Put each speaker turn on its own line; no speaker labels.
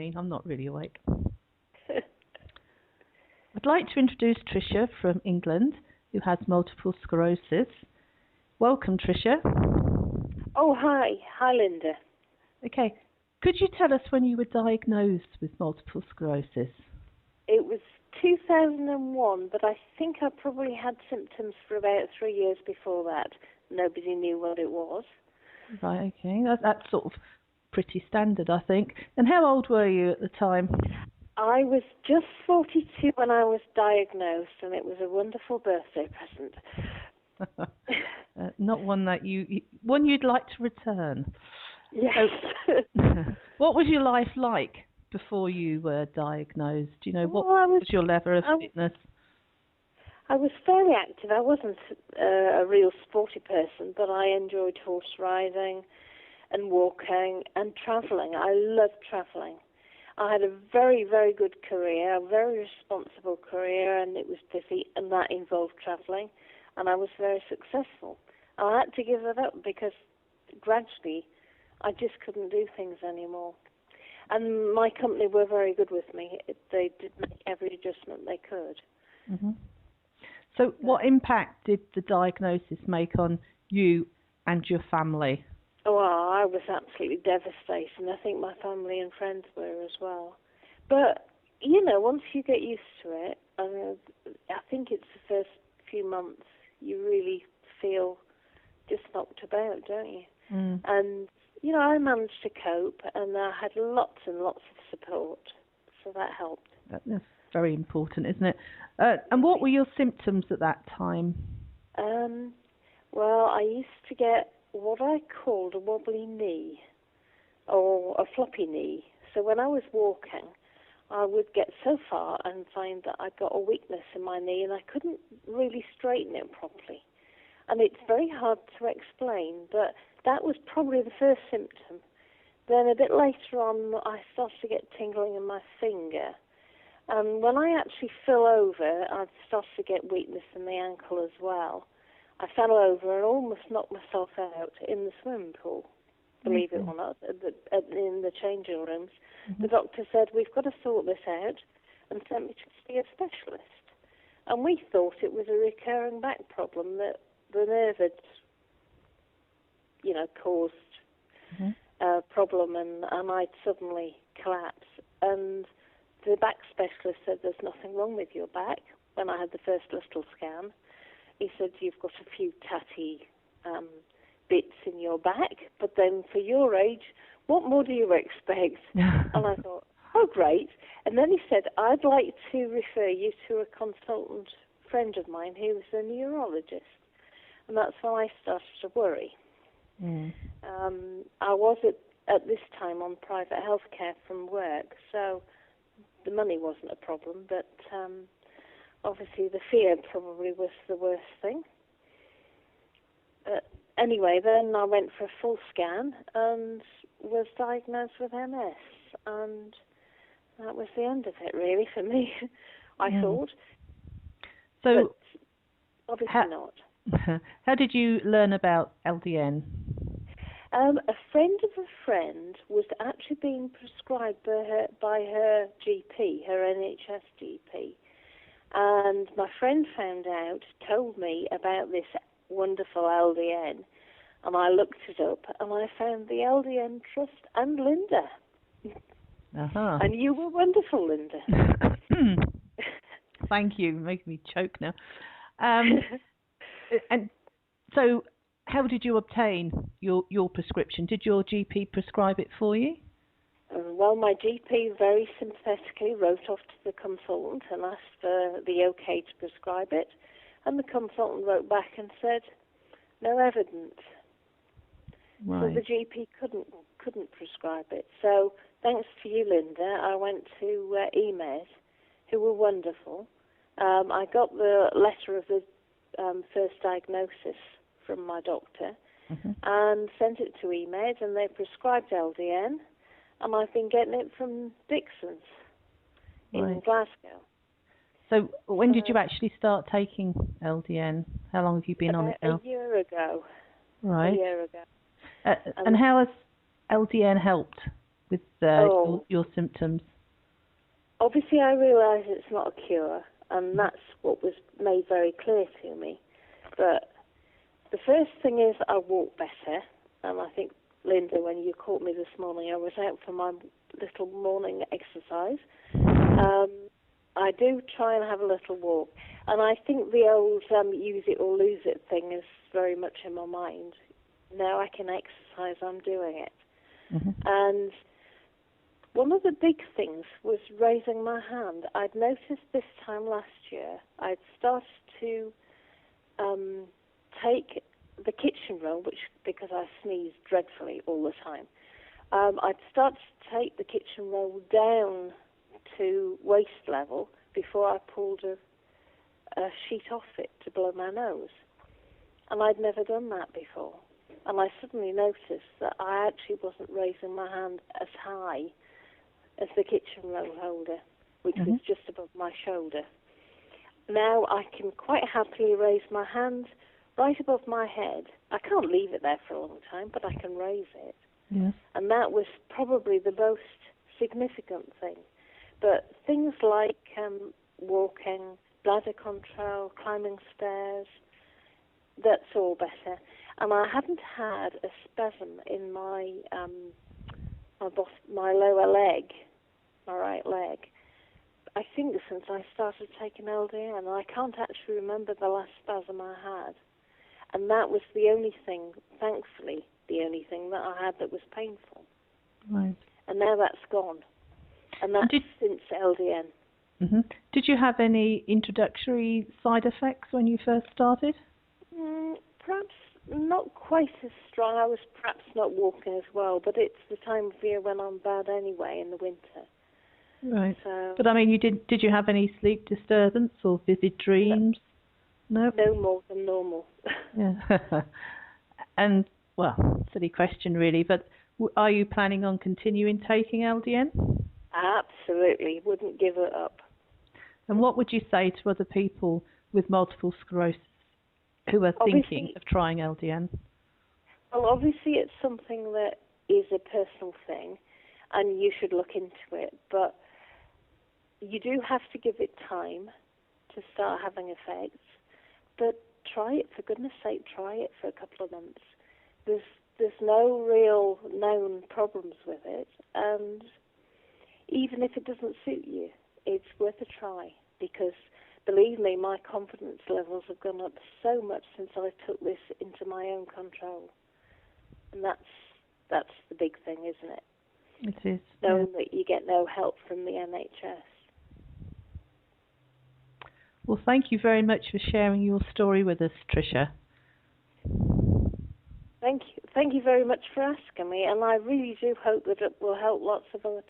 me. I'm not really awake. I'd like to introduce Tricia from England, who has multiple sclerosis. Welcome, Tricia.
Oh, hi. Hi, Linda.
Okay. Could you tell us when you were diagnosed with multiple sclerosis?
It was 2001, but I think I probably had symptoms for about 3 years before that. Nobody knew what it was.
Right, okay. That's sort of pretty standard, I think. And how old were you at the time?
I was just 42 when I was diagnosed, and it was a wonderful birthday present.
Not one that one you'd like to return.
Yes.
So, what was your life like before you were diagnosed? Do you know what was your level of fitness?
I was fairly active. I wasn't a real sporty person, but I enjoyed horse riding and walking and travelling. I loved travelling. I had a very, very good career, a very responsible career, and it was busy, and that involved travelling, and I was very successful. I had to give that up because gradually I just couldn't do things anymore. And my company were very good with me. They did make every adjustment they could.
Mm-hmm. So what impact did the diagnosis make on you and your family?
Oh, I was absolutely devastated, and I think my family and friends were as well. But, once you get used to it, I think it's the first few months you really feel just knocked about, don't you?
Mm.
And, I managed to cope, and I had lots and lots of support, so that helped.
That's very important, isn't it? And what were your symptoms at that time?
Well, I used to get what I called a wobbly knee, or a floppy knee. So when I was walking, I would get so far and find that I got a weakness in my knee, and I couldn't really straighten it properly. And it's very hard to explain, but that was probably the first symptom. Then a bit later on, I started to get tingling in my finger. And when I actually fell over, I started to get weakness in the ankle as well. I fell over and almost knocked myself out in the swimming pool, believe it or not, in the changing rooms. Mm-hmm. The doctor said, we've got to sort this out, and sent me to see a specialist. And we thought it was a recurring back problem that the nerve had, caused a problem, and I'd suddenly collapse. And the back specialist said, there's nothing wrong with your back. When I had the first little scan, he said, you've got a few tatty bits in your back, but then for your age, what more do you expect? And I thought, oh, great. And then he said, I'd like to refer you to a consultant friend of mine who was a neurologist. And that's when I started to worry. Mm. I was at this time on private health care from work, so the money wasn't a problem, but obviously the fear probably was the worst thing. Anyway, then I went for a full scan and was diagnosed with MS, and that was the end of it, really, for me, I thought.
So,
but obviously not.
How did you learn about LDN?
A friend of a friend was actually being prescribed by her GP, her NHS GP. And my friend found out, told me about this wonderful LDN, and I looked it up, and I found the LDN Trust and Linda.
Uh-huh.
And you were wonderful, Linda.
Thank you. You're making me choke now. And so, how did you obtain your prescription? Did your GP prescribe it for you?
Well, my GP very sympathetically wrote off to the consultant and asked for the okay to prescribe it. And the consultant wrote back and said, no evidence.
Right.
So the GP couldn't prescribe it. So thanks to you, Linda, I went to EMED, who were wonderful. I got the letter of the first diagnosis from my doctor and sent it to EMED, and they prescribed LDN, and I've been getting it from Dixon's in Glasgow.
So when did you actually start taking LDN? How long have you been on it now?
A year ago.
Right.
A year ago.
And how has LDN helped with your symptoms?
Obviously, I realise it's not a cure, and that's what was made very clear to me. But the first thing is I walk better, and I think, Linda, when you caught me this morning, I was out for my little morning exercise. I do try and have a little walk, and I think the old use it or lose it thing is very much in my mind. Now I can exercise, I'm doing it.
Mm-hmm.
And one of the big things was raising my hand. I'd noticed this time last year, I'd started to take the kitchen roll, which, because I sneeze dreadfully all the time, I'd started to take the kitchen roll down to waist level before I pulled a sheet off it to blow my nose. And I'd never done that before. And I suddenly noticed that I actually wasn't raising my hand as high as the kitchen roll holder, which was just above my shoulder. Now I can quite happily raise my hand right above my head. I can't leave it there for a long time, but I can raise it.
Yes.
And that was probably the most significant thing. But things like walking, bladder control, climbing stairs, that's all better. And I haven't had a spasm in my lower leg, my right leg, I think since I started taking LDN. I can't actually remember the last spasm I had. And that was the only thing, thankfully, the only thing that I had that was painful.
Right.
And now that's gone. And that's since LDN.
Mm-hmm. Did you have any introductory side effects when you first started?
Perhaps not quite as strong. I was perhaps not walking as well, but it's the time of year when I'm bad anyway, in the winter.
Right.
So,
but I mean, did you have any sleep disturbance or vivid dreams? No.
No more than normal.
Yeah. And, well, silly question really, but are you planning on continuing taking LDN?
Absolutely. Wouldn't give it up.
And what would you say to other people with multiple sclerosis who are thinking of trying LDN?
Well, obviously it's something that is a personal thing, and you should look into it, but you do have to give it time to start having effects. But try it, for goodness sake, try it for a couple of months. There's no real known problems with it, and even if it doesn't suit you, it's worth a try, because believe me, my confidence levels have gone up so much since I took this into my own control. And that's the big thing, isn't it?
It is.
Knowing that you get no help from the NHS.
Well, thank you very much for sharing your story with us, Tricia.
Thank you. Thank you very much for asking me, and I really do hope that it will help lots of other